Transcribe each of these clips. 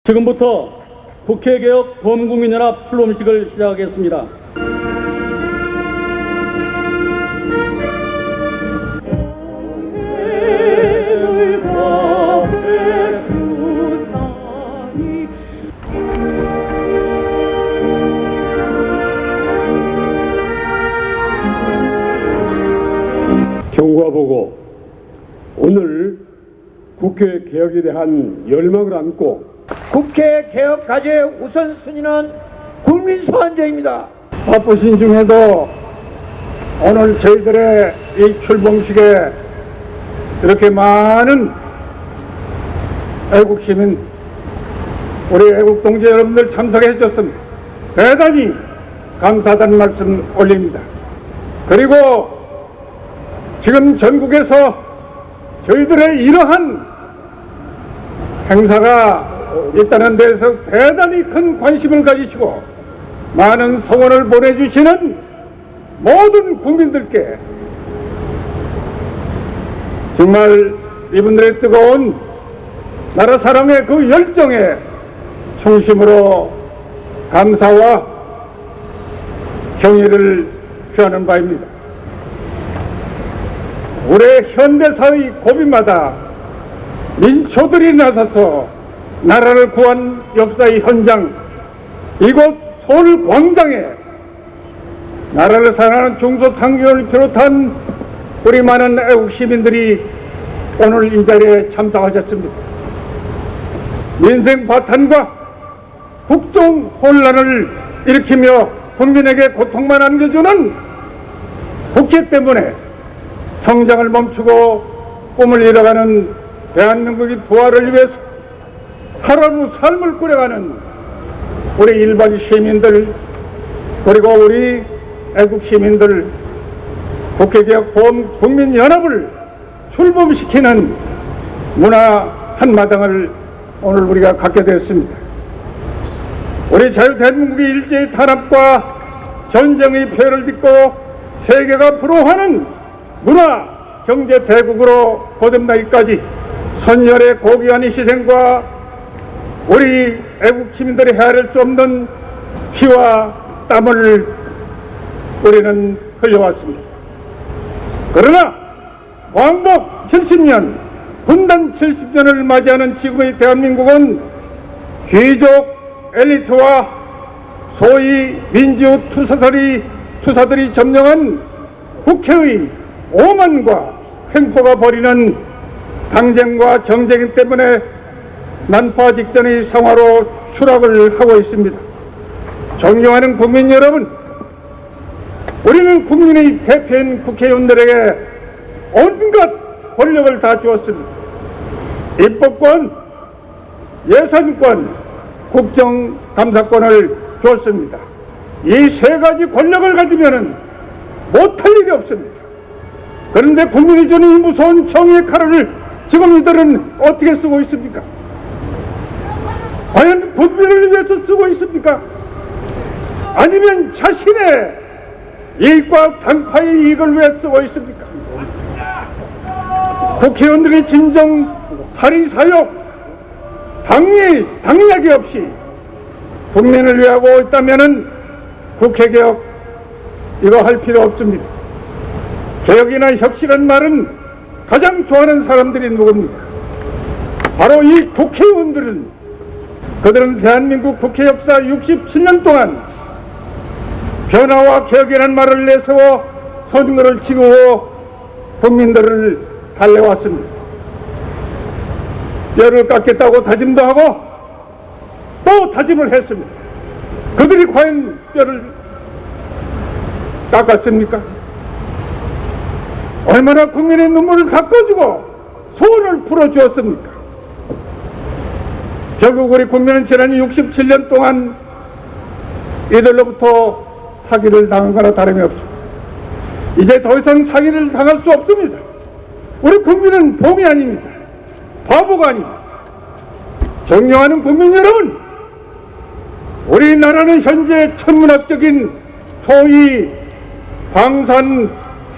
지금부터 국회개혁 범국민연합 출범식을 시작하겠습니다. 경과보고 오늘 국회 개혁에 대한 열망을 안고 국회 개혁 과제의 우선순위는 국민 소환제입니다. 바쁘신 중에도 오늘 저희들의 이 출범식에 이렇게 많은 애국시민, 우리 애국동지 여러분들 참석해 주셨습니다. 대단히 감사하다는 말씀 올립니다. 그리고 지금 전국에서 저희들의 이러한 행사가 있다는 데서 대단히 큰 관심을 가지시고 많은 성원을 보내주시는 모든 국민들께 정말 이분들의 뜨거운 나라 사랑의 그 열정에衷심으로 감사와 경의를 표하는 바입니다. 올해 현대사의 고비마다 민초들이 나서서 나라를 구한 역사의 현장, 이곳 서울광장에 나라를 사랑하는 중소상공을 비롯한 우리 많은 애국시민들이 오늘 이 자리에 참석하셨습니다. 민생 파탄과 국정 혼란을 일으키며 국민에게 고통만 안겨주는 국회 때문에 성장을 멈추고 꿈을 이뤄가는 대한민국의 부활을 위해서 하루하루 삶을 꾸려가는 우리 일반 시민들, 그리고 우리 애국 시민들, 국회개혁 범국민연합을 출범시키는 문화 한마당을 오늘 우리가 갖게 되었습니다. 우리 자유대한민국의 일제의 탄압과 전쟁의 폐해를 딛고 세계가 부러워하는 문화, 경제 대국으로 거듭나기까지 선열의 고귀한 희생과 우리 애국 시민들이 헤아릴 수 없는 피와 땀을 우리는 흘려왔습니다. 그러나 광복 70년, 분단 70년을 맞이하는 지금의 대한민국은 귀족 엘리트와 소위 민주 투사들이 점령한 국회의 오만과 횡포가 벌이는 당쟁과 정쟁 때문에 난파 직전의 상황으로 추락을 하고 있습니다. 존경하는 국민 여러분, 우리는 국민의 대표인 국회의원들에게 온갖 권력을 다 주었습니다. 입법권, 예산권, 국정감사권을 주었습니다. 이 세 가지 권력을 가지면 못할 일이 없습니다. 그런데 국민이 주는 이 무서운 정의의 칼을 지금 이들은 어떻게 쓰고 있습니까? 과연 국민을 위해서 쓰고 있습니까? 아니면 자신의 이익과 당파의 이익을 위해 쓰고 있습니까? 국회의원들이 진정 사리사욕, 당략이 없이 국민을 위하고 있다면 국회개혁 이거 할 필요 없습니다. 개혁이나 혁신이라는 말은 가장 좋아하는 사람들이 누굽니까? 바로 이 국회의원들은. 그들은 대한민국 국회 역사 67년 동안 변화와 개혁이라는 말을 내세워 선거를 치고 국민들을 달래왔습니다. 뼈를 깎겠다고 다짐도 하고 또 다짐을 했습니다. 그들이 과연 뼈를 깎았습니까? 얼마나 국민의 눈물을 닦아주고 소원을 풀어주었습니까? 결국 우리 국민은 지난 67년 동안 이들로부터 사기를 당한 거나 다름이 없죠. 이제 더 이상 사기를 당할 수 없습니다. 우리 국민은 봉이 아닙니다. 바보가 아닙니다. 존경하는 국민 여러분, 우리나라는 현재 천문학적인 소위 방산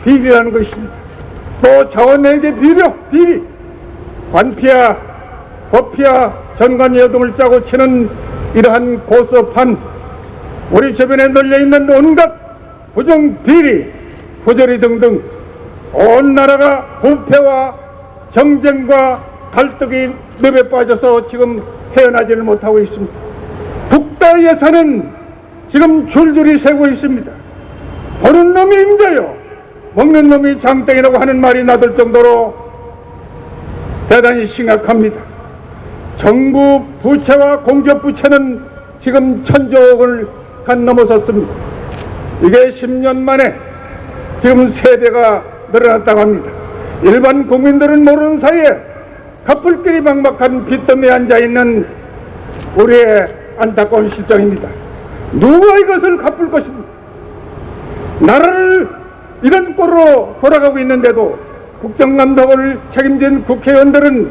비리라는 것입니다. 또 자원내재 비리, 관피와 법피와 전관 여동을 짜고 치는 이러한 고스톱판, 우리 주변에 널려있는 온갖 부정비리, 부조리 등등 온 나라가 부패와 정쟁과 갈등이 늪에 빠져서 지금 헤어나지를 못하고 있습니다. 국가 예산은 지금 줄줄이 세고 있습니다. 보는 놈이 임자요, 먹는 놈이 장땡이라고 하는 말이 나들 정도로 대단히 심각합니다. 정부 부채와 공기업 부채는 지금 1,000조억을 간 넘어섰습니다. 이게 10년 만에 지금 3배가 늘어났다고 합니다. 일반 국민들은 모르는 사이에 갚을 길이 막막한 빚더미에 앉아있는 우리의 안타까운 실정입니다. 누가 이것을 갚을 것입니까? 나라를 이런 꼴로 돌아가고 있는데도 국정감독을 책임진 국회의원들은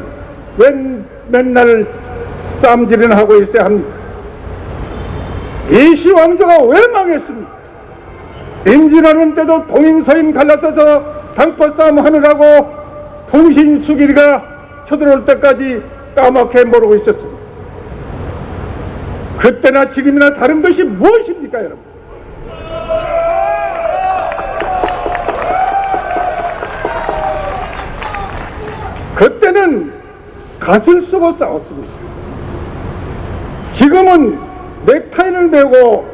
웬 맨날 싸움질이나 하고 있어야 합니까? 이시왕조가 왜 망했습니까? 임진하는 때도 동인서인 갈라서서 당파 싸움 하느라고 통신수기가 쳐들어올 때까지 까맣게 모르고 있었습니다. 그때나 지금이나 다른 것이 무엇입니까, 여러분? 그때는 갓을 쓰고 싸웠습니다. 지금은 넥타이를 메고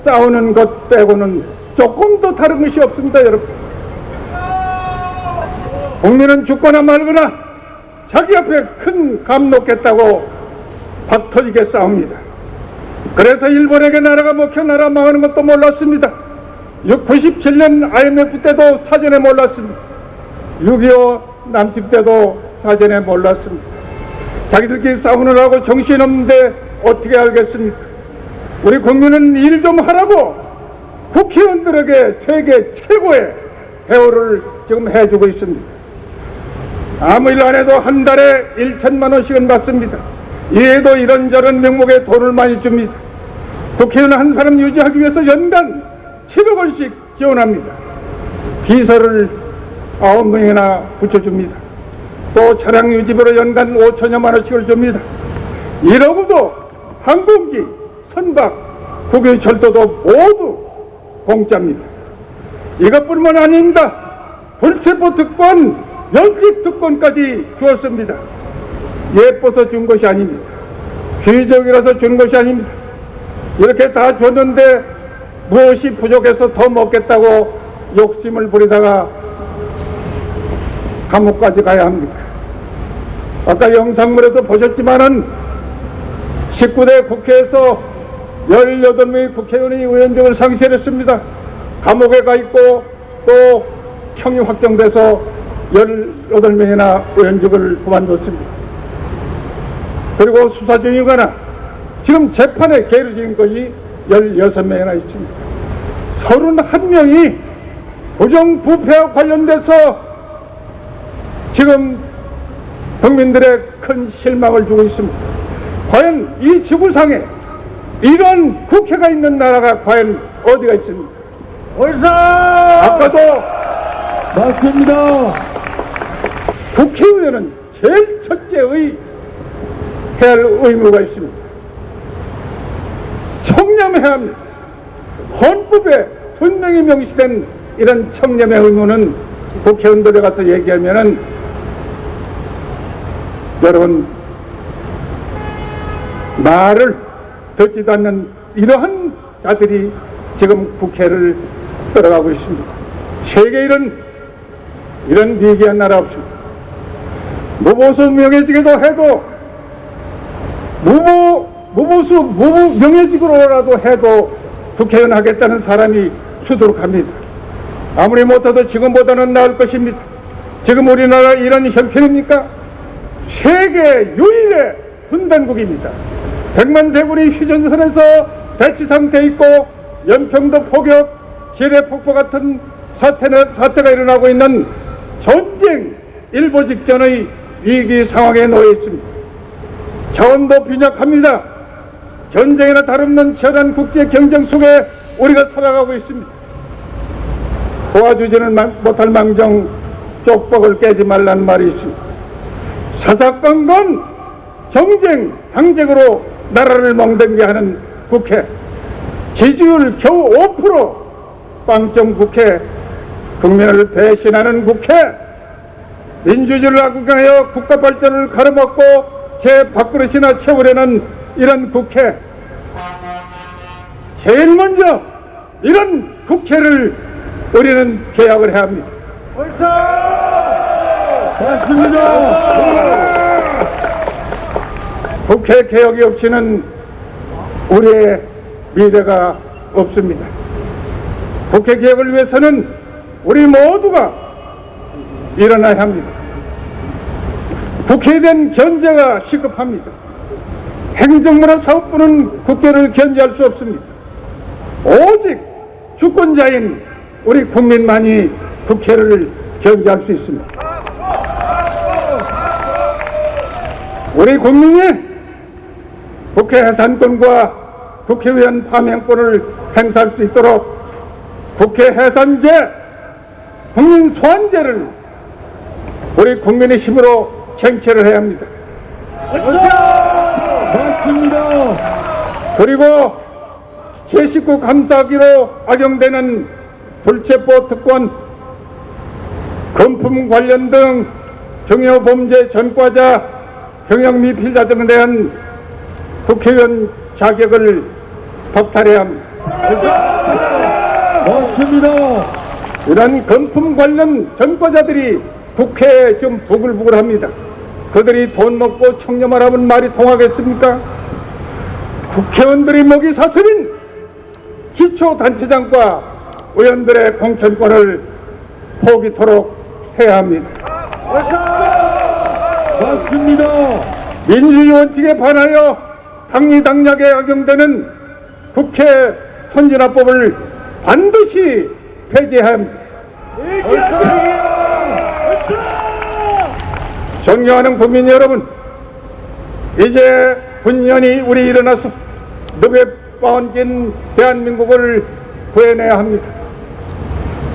싸우는 것 빼고는 조금도 다른 것이 없습니다, 여러분. 국민은 죽거나 말거나 자기 앞에 큰 감 놓겠다고 박 터지게 싸웁니다. 그래서 일본에게 나라가 먹혀 나라 망하는 것도 몰랐습니다. 97년 IMF 때도 사전에 몰랐습니다. 6.25 남집 때도 사전에 몰랐습니다. 자기들끼리 싸우느라고 정신없는데 어떻게 알겠습니까? 우리 국민은 일 좀 하라고 국회의원들에게 세계 최고의 대우를 지금 해주고 있습니다. 아무 일 안 해도 한 달에 1,000만 원씩은 받습니다. 이에도 이런저런 명목에 돈을 많이 줍니다. 국회의원 한 사람 유지하기 위해서 연간 7억 원씩 지원합니다. 비서를 9명이나 붙여줍니다. 또 차량 유지비로 연간 5천여만 원씩을 줍니다. 이러고도 항공기, 선박, 국유철도도 모두 공짜입니다. 이것뿐만 아닙니다. 불체포 특권, 면책 특권까지 주었습니다. 예뻐서 준 것이 아닙니다. 귀족이라서 준 것이 아닙니다. 이렇게 다 줬는데 무엇이 부족해서 더 먹겠다고 욕심을 부리다가 감옥까지 가야 합니까? 아까 영상물에도 보셨지만은 19대 국회에서 18명의 국회의원이 의원직을 상실했습니다. 감옥에 가 있고 또 형이 확정돼서 18명이나 의원직을 그만뒀습니다. 그리고 수사 중이거나 지금 재판에 계류된 것이 16명이나 있습니다. 31명이 부정부패와 관련돼서 지금 국민들의 큰 실망을 주고 있습니다. 과연 이 지구상에 이런 국회가 있는 나라가 과연 어디가 있습니까? 아까도 맞습니다. 국회의원은 제일 첫째의 해야 할 의무가 있습니다. 청렴해야 합니다. 헌법에 분명히 명시된 이런 청렴의 의무는 국회의원들에 가서 얘기하면은 여러분 말을 듣지도 않는 이러한 자들이 지금 국회를 끌어가고 있습니다. 세계에 이런 미개한 나라 없습니다. 무보수 명예직에도 해도 무보수 명예직으로라도 해도 국회의원 하겠다는 사람이 수두룩합니다. 아무리 못해도 지금보다는 나을 것입니다. 지금 우리나라 이런 형편입니까? 세계 유일의 분단국입니다. 백만 대군이 휴전선에서 대치 상태에 있고 연평도 포격, 지뢰 폭포 같은 사태가 일어나고 있는 전쟁 일보 직전의 위기 상황에 놓여 있습니다. 자원도 빈약합니다. 전쟁이나 다름없는 치열한 국제 경쟁 속에 우리가 살아가고 있습니다. 도와주지는 못할 망정 쪽박을 깨지 말라는 말이 있습니다. 사사건건 정쟁, 당쟁으로 나라를 멍댕게 하는 국회, 지지율 겨우 5%, 빵점 국회, 국민을 배신하는 국회, 민주주의를 악용하여 국가 발전을 가로막고 제 밥그릇이나 채우려는 이런 국회, 제일 먼저 이런 국회를 우리는 개혁을 해야 합니다. 맞습니다. 국회 개혁이 없이는 우리의 미래가 없습니다. 국회 개혁을 위해서는 우리 모두가 일어나야 합니다. 국회에 대한 견제가 시급합니다. 행정부나 사법부는 국회를 견제할 수 없습니다. 오직 주권자인 우리 국민만이 국회를 견제할 수 있습니다. 우리 국민이 국회 해산권과 국회의원 파면권을 행사할 수 있도록 국회 해산제, 국민 소환제를 우리 국민의 힘으로 쟁취를 해야 합니다. 맞습니다. 그리고 제19 감사기로 악용되는 불체포 특권, 금품 관련 등 중요범죄 전과자, 경영 미필자 등에 대한 국회의원 자격을 박탈해야 합니다. 맞습니다. 이런 금품 관련 전과자들이 국회에 좀 부글부글합니다. 그들이 돈 먹고 청렴하라면 말이 통하겠습니까? 국회의원들이 먹이 사슬인 기초단체장과 의원들의 공천권을 포기토록 해야 합니다. 맞습니다. 민주주의 원칙에 반하여 당리당략에 악용되는 국회 선진화법을 반드시 폐지해야 합니다. 존경하는 국민 여러분, 이제 분연히 우리 일어나서 늪에 빠진 대한민국을 구해내야 합니다.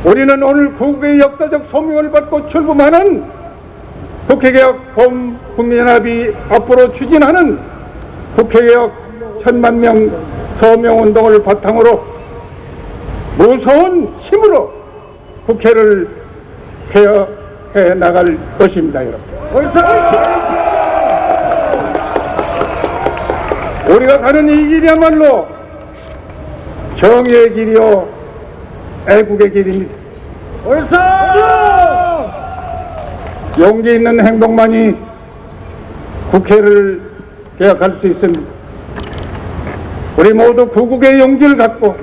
우리는 오늘 국회의 역사적 소명을 받고 출범하는 국회개혁 범국민연합이 앞으로 추진하는 국회개혁 1000만명 서명운동을 바탕으로 무서운 힘으로 국회를 개혁해 나갈 것입니다, 여러분. 우리가 가는 이 길이야말로 정의의 길이요 애국의 길입니다. 용기 있는 행동만이 국회를 개혁할 수 있습니다. 우리 모두 구국의 용기를 갖고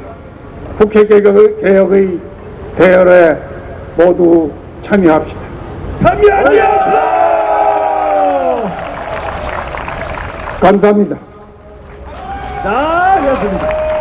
국회 개혁의 대열에 모두 참여합시다. 감사합니다. 자, 그렇습니다.